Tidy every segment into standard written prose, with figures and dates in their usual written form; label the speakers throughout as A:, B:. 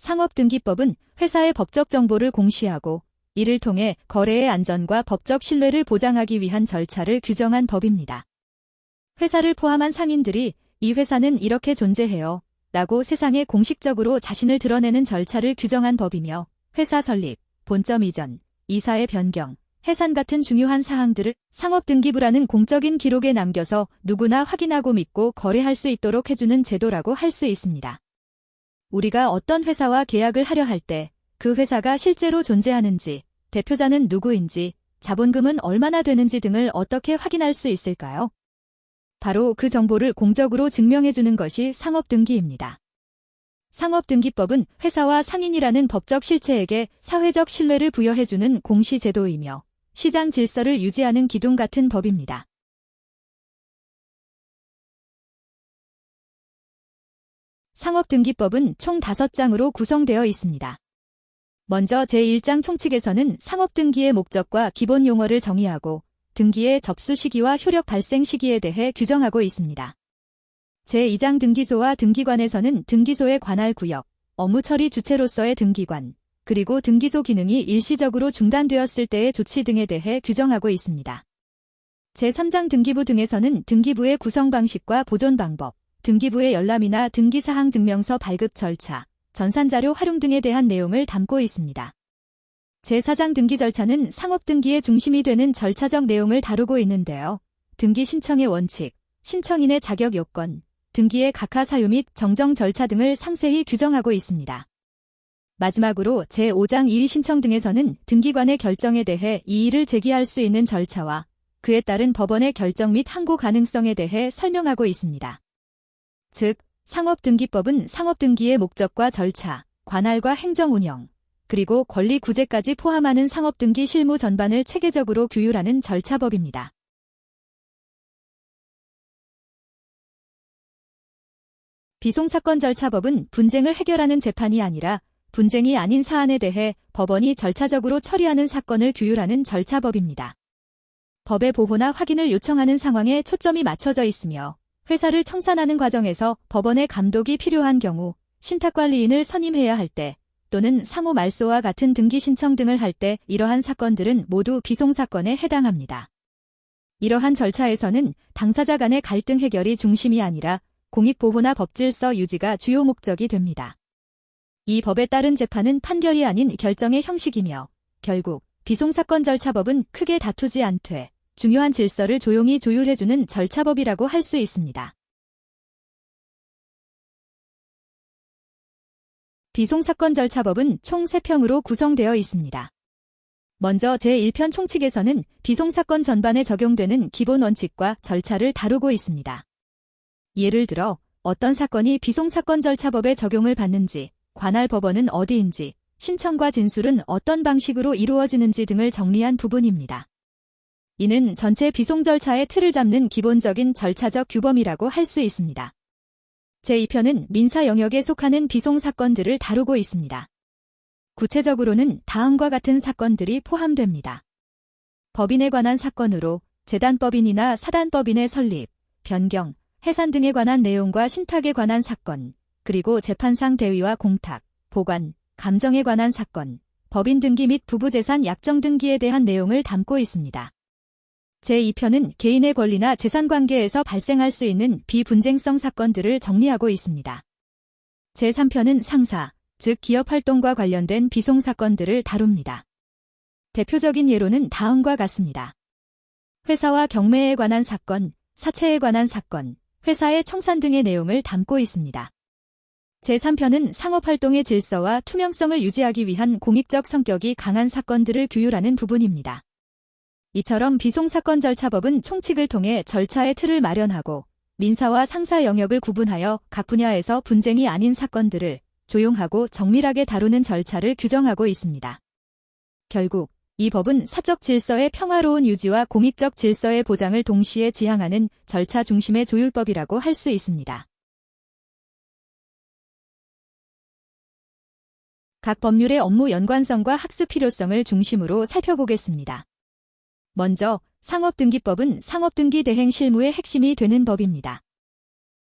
A: 상업등기법은 회사의 법적 정보를 공시하고 이를 통해 거래의 안전과 법적 신뢰를 보장하기 위한 절차를 규정한 법입니다. 회사를 포함한 상인들이 이 회사는 이렇게 존재해요 라고 세상에 공식적으로 자신을 드러내는 절차를 규정한 법이며 회사 설립, 본점 이전, 이사의 변경, 해산 같은 중요한 사항들을 상업등기부라는 공적인 기록에 남겨서 누구나 확인하고 믿고 거래할 수 있도록 해주는 제도라고 할 수 있습니다. 우리가 어떤 회사와 계약을 하려 할 때 그 회사가 실제로 존재하는지, 대표자는 누구인지, 자본금은 얼마나 되는지 등을 어떻게 확인할 수 있을까요? 바로 그 정보를 공적으로 증명해주는 것이 상업등기입니다. 상업등기법은 회사와 상인이라는 법적 실체에게 사회적 신뢰를 부여해주는 공시제도이며 시장 질서를 유지하는 기둥 같은 법입니다. 상업등기법은 총 5장으로 구성되어 있습니다. 먼저 제1장 총칙에서는 상업등기의 목적과 기본 용어를 정의하고 등기의 접수 시기와 효력 발생 시기에 대해 규정하고 있습니다. 제2장 등기소와 등기관에서는 등기소의 관할 구역, 업무 처리 주체로서의 등기관, 그리고 등기소 기능이 일시적으로 중단되었을 때의 조치 등에 대해 규정하고 있습니다. 제3장 등기부 등에서는 등기부의 구성 방식과 보존 방법, 등기부의 열람이나 등기사항 증명서 발급 절차, 전산자료 활용 등에 대한 내용을 담고 있습니다. 제4장 등기 절차는 상업등기의 중심이 되는 절차적 내용을 다루고 있는데요. 등기 신청의 원칙, 신청인의 자격 요건, 등기의 각하 사유 및 정정 절차 등을 상세히 규정하고 있습니다. 마지막으로 제5장 이의 신청 등에서는 등기관의 결정에 대해 이의를 제기할 수 있는 절차와 그에 따른 법원의 결정 및 항고 가능성에 대해 설명하고 있습니다. 즉, 상업등기법은 상업등기의 목적과 절차, 관할과 행정 운영, 그리고 권리 구제까지 포함하는 상업등기 실무 전반을 체계적으로 규율하는 절차법입니다. 비송사건 절차법은 분쟁을 해결하는 재판이 아니라 분쟁이 아닌 사안에 대해 법원이 절차적으로 처리하는 사건을 규율하는 절차법입니다. 법의 보호나 확인을 요청하는 상황에 초점이 맞춰져 있으며 회사를 청산하는 과정에서 법원의 감독이 필요한 경우 신탁관리인을 선임해야 할 때 또는 상호 말소와 같은 등기 신청 등을 할 때 이러한 사건들은 모두 비송사건에 해당합니다. 이러한 절차에서는 당사자 간의 갈등 해결이 중심이 아니라 공익보호나 법질서 유지가 주요 목적이 됩니다. 이 법에 따른 재판은 판결이 아닌 결정의 형식이며 결국 비송사건 절차법은 크게 다투지 않되 중요한 질서를 조용히 조율해주는 절차법이라고 할 수 있습니다. 비송사건 절차법은 총 3편으로 구성되어 있습니다. 먼저 제1편 총칙에서는 비송사건 전반에 적용되는 기본 원칙과 절차를 다루고 있습니다. 예를 들어 어떤 사건이 비송사건 절차법에 적용을 받는지, 관할 법원은 어디인지, 신청과 진술은 어떤 방식으로 이루어지는지 등을 정리한 부분입니다. 이는 전체 비송 절차의 틀을 잡는 기본적인 절차적 규범이라고 할 수 있습니다. 제2편은 민사 영역에 속하는 비송 사건들을 다루고 있습니다. 구체적으로는 다음과 같은 사건들이 포함됩니다. 법인에 관한 사건으로 재단법인이나 사단법인의 설립, 변경, 해산 등에 관한 내용과 신탁에 관한 사건, 그리고 재판상 대위와 공탁, 보관, 감정에 관한 사건, 법인 등기 및 부부재산 약정 등기에 대한 내용을 담고 있습니다. 제2편은 개인의 권리나 재산 관계에서 발생할 수 있는 비분쟁성 사건들을 정리하고 있습니다. 제3편은 상사, 즉 기업 활동과 관련된 비송 사건들을 다룹니다. 대표적인 예로는 다음과 같습니다. 회사와 경매에 관한 사건, 사채에 관한 사건, 회사의 청산 등의 내용을 담고 있습니다. 제3편은 상업활동의 질서와 투명성을 유지하기 위한 공익적 성격이 강한 사건들을 규율하는 부분입니다. 이처럼 비송사건 절차법은 총칙을 통해 절차의 틀을 마련하고 민사와 상사 영역을 구분하여 각 분야에서 분쟁이 아닌 사건들을 조용하고 정밀하게 다루는 절차를 규정하고 있습니다. 결국 이 법은 사적 질서의 평화로운 유지와 공익적 질서의 보장을 동시에 지향하는 절차 중심의 조율법이라고 할 수 있습니다. 각 법률의 업무 연관성과 학습 필요성을 중심으로 살펴보겠습니다. 먼저 상업등기법은 상업등기 대행 실무의 핵심이 되는 법입니다.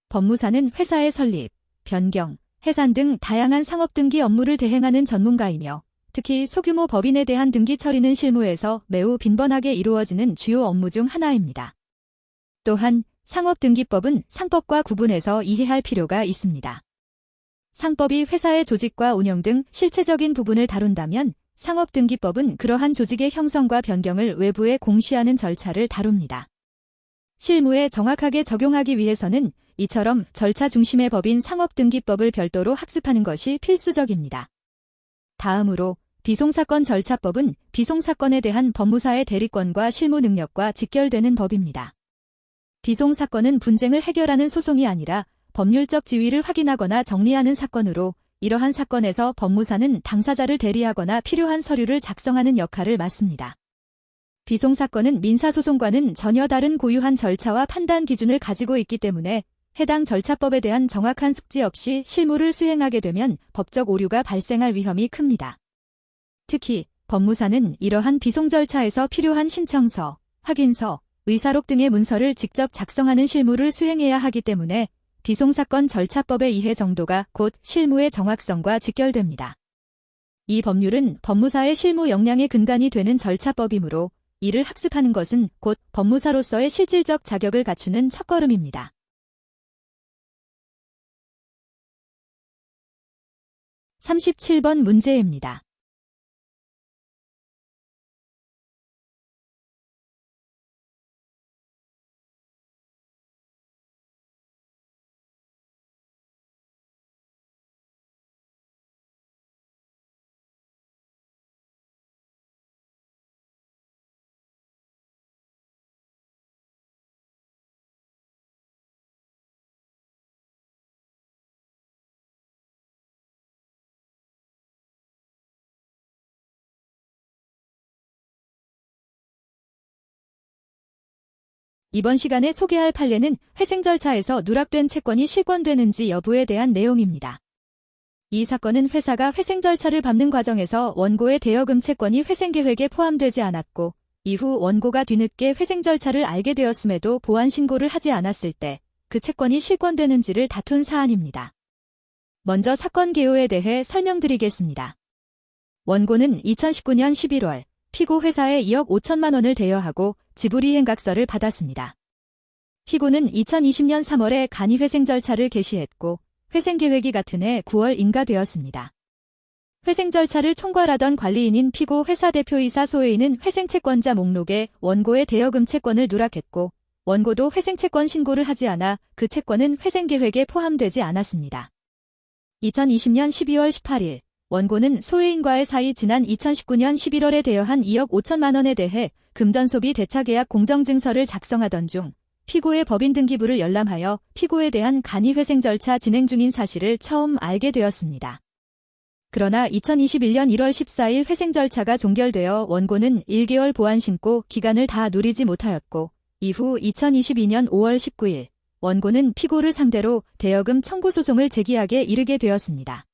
A: 법무사는 회사의 설립, 변경, 해산 등 다양한 상업 등기 업무를 대행하는 전문가이며 특히 소규모 법인에 대한 등기 처리는 실무에서 매우 빈번하게 이루어지는 주요 업무 중 하나입니다. 또한 상업등기법은 상법과 구분해서 이해할 필요가 있습니다. 상법이 회사의 조직과 운영 등 실체적인 부분을 다룬다면 상업등기법은 그러한 조직의 형성과 변경을 외부에 공시하는 절차를 다룹니다. 실무에 정확하게 적용하기 위해서는 이처럼 절차 중심의 법인 상업등기법을 별도로 학습하는 것이 필수적입니다. 다음으로 비송사건 절차법은 비송사건에 대한 법무사의 대리권과 실무 능력과 직결되는 법입니다. 비송사건은 분쟁을 해결하는 소송이 아니라 법률적 지위를 확인하거나 정리하는 사건으로 이러한 사건에서 법무사는 당사자를 대리하거나 필요한 서류를 작성하는 역할을 맡습니다. 비송사건은 민사소송과는 전혀 다른 고유한 절차와 판단 기준을 가지고 있기 때문에 해당 절차법에 대한 정확한 숙지 없이 실무를 수행하게 되면 법적 오류가 발생할 위험이 큽니다. 특히 법무사는 이러한 비송 절차에서 필요한 신청서, 확인서, 의사록 등의 문서를 직접 작성하는 실무를 수행해야 하기 때문에 비송사건 절차법의 이해 정도가 곧 실무의 정확성과 직결됩니다. 이 법률은 법무사의 실무 역량의 근간이 되는 절차법이므로 이를 학습하는 것은 곧 법무사로서의 실질적 자격을 갖추는 첫걸음입니다. 37번 문제입니다. 이번 시간에 소개할 판례는 회생 절차에서 누락된 채권이 실권되는지 여부에 대한 내용입니다. 이 사건은 회사가 회생 절차를 밟는 과정에서 원고의 대여금 채권이 회생 계획에 포함되지 않았고 이후 원고가 뒤늦게 회생 절차를 알게 되었음에도 보완 신고를 하지 않았을 때 그 채권이 실권되는지를 다툰 사안입니다. 먼저 사건 개요에 대해 설명드리겠습니다. 원고는 2019년 11월 피고 회사에 2억 5천만 원을 대여하고 지불이행각서를 받았습니다. 피고는 2020년 3월에 간이회생 절차를 개시했고 회생계획이 같은 해 9월 인가되었습니다. 회생 절차를 총괄하던 관리인인 피고 회사 대표이사 소혜인은 회생채권자 목록에 원고의 대여금 채권을 누락했고 원고도 회생채권 신고를 하지 않아 그 채권은 회생계획에 포함되지 않았습니다. 2020년 12월 18일 원고는 소혜인과의 사이 지난 2019년 11월에 대여한 2억 5천만 원에 대해 금전소비 대차계약 공정증서를 작성하던 중 피고의 법인등기부를 열람하여 피고에 대한 간이회생 절차 진행 중인 사실을 처음 알게 되었습니다. 그러나 2021년 1월 14일 회생 절차가 종결되어 원고는 1개월 보완 신고 기간을 다 누리지 못하였고 이후 2022년 5월 19일 원고는 피고를 상대로 대여금 청구 소송을 제기하게 이르게 되었습니다.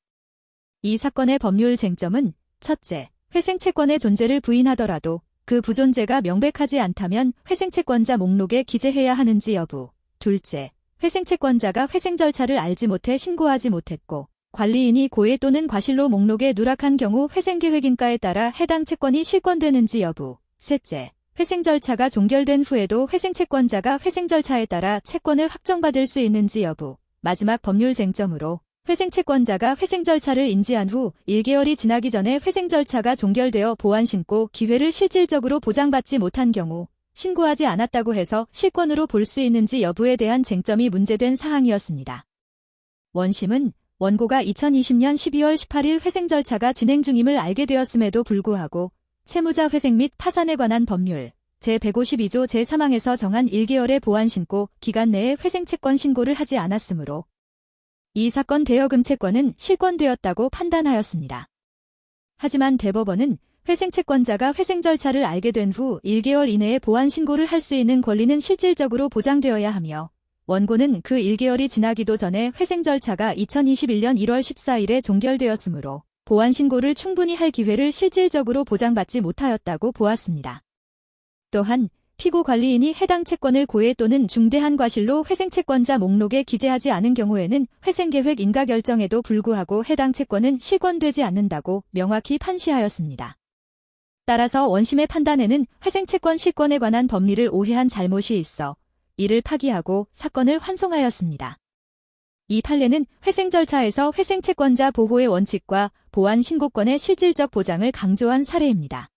A: 이 사건의 법률 쟁점은 첫째, 회생채권의 존재를 부인하더라도 그 부존재가 명백하지 않다면 회생채권자 목록에 기재해야 하는지 여부. 둘째, 회생채권자가 회생 절차를 알지 못해 신고하지 못했고 관리인이 고의 또는 과실로 목록에 누락한 경우 회생계획인가에 따라 해당 채권이 실권되는지 여부. 셋째, 회생 절차가 종결된 후에도 회생채권자가 회생 절차에 따라 채권을 확정받을 수 있는지 여부. 마지막 법률 쟁점으로 회생채권자가 회생 절차를 인지한 후 1개월이 지나기 전에 회생 절차가 종결되어 보완 신고 기회를 실질적으로 보장받지 못한 경우 신고하지 않았다고 해서 실권으로 볼 수 있는지 여부에 대한 쟁점이 문제된 사항이었습니다. 원심은 원고가 2020년 12월 18일 회생 절차가 진행 중임을 알게 되었음에도 불구하고 채무자 회생 및 파산에 관한 법률 제152조 제3항에서 정한 1개월의 보완 신고 기간 내에 회생채권 신고를 하지 않았으므로 이 사건 대여금 채권은 실권되었다고 판단하였습니다. 하지만 대법원은 회생채권자가 회생 절차를 알게 된 후 1개월 이내에 보완 신고를 할 수 있는 권리는 실질적으로 보장되어야 하며 원고는 그 1개월이 지나기도 전에 회생 절차가 2021년 1월 14일에 종결되었으므로 보완 신고를 충분히 할 기회를 실질적으로 보장받지 못하였다고 보았습니다. 또한 피고 관리인이 해당 채권을 고해 또는 중대한 과실로 회생채권자 목록에 기재하지 않은 경우에는 회생계획 인가 결정에도 불구하고 해당 채권은 실권되지 않는다고 명확히 판시하였습니다. 따라서 원심의 판단에는 회생채권 실권에 관한 법리를 오해한 잘못이 있어 이를 파기하고 사건을 환송하였습니다. 이 판례는 회생 절차에서 회생채권자 보호의 원칙과 보완 신고권의 실질적 보장을 강조한 사례입니다.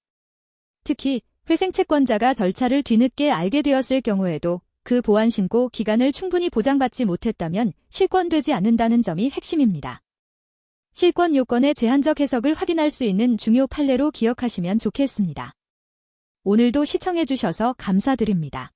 A: 특히 회생채권자가 절차를 뒤늦게 알게 되었을 경우에도 그 보완 신고 기간을 충분히 보장받지 못했다면 실권되지 않는다는 점이 핵심입니다. 실권 요건의 제한적 해석을 확인할 수 있는 중요 판례로 기억하시면 좋겠습니다. 오늘도 시청해주셔서 감사드립니다.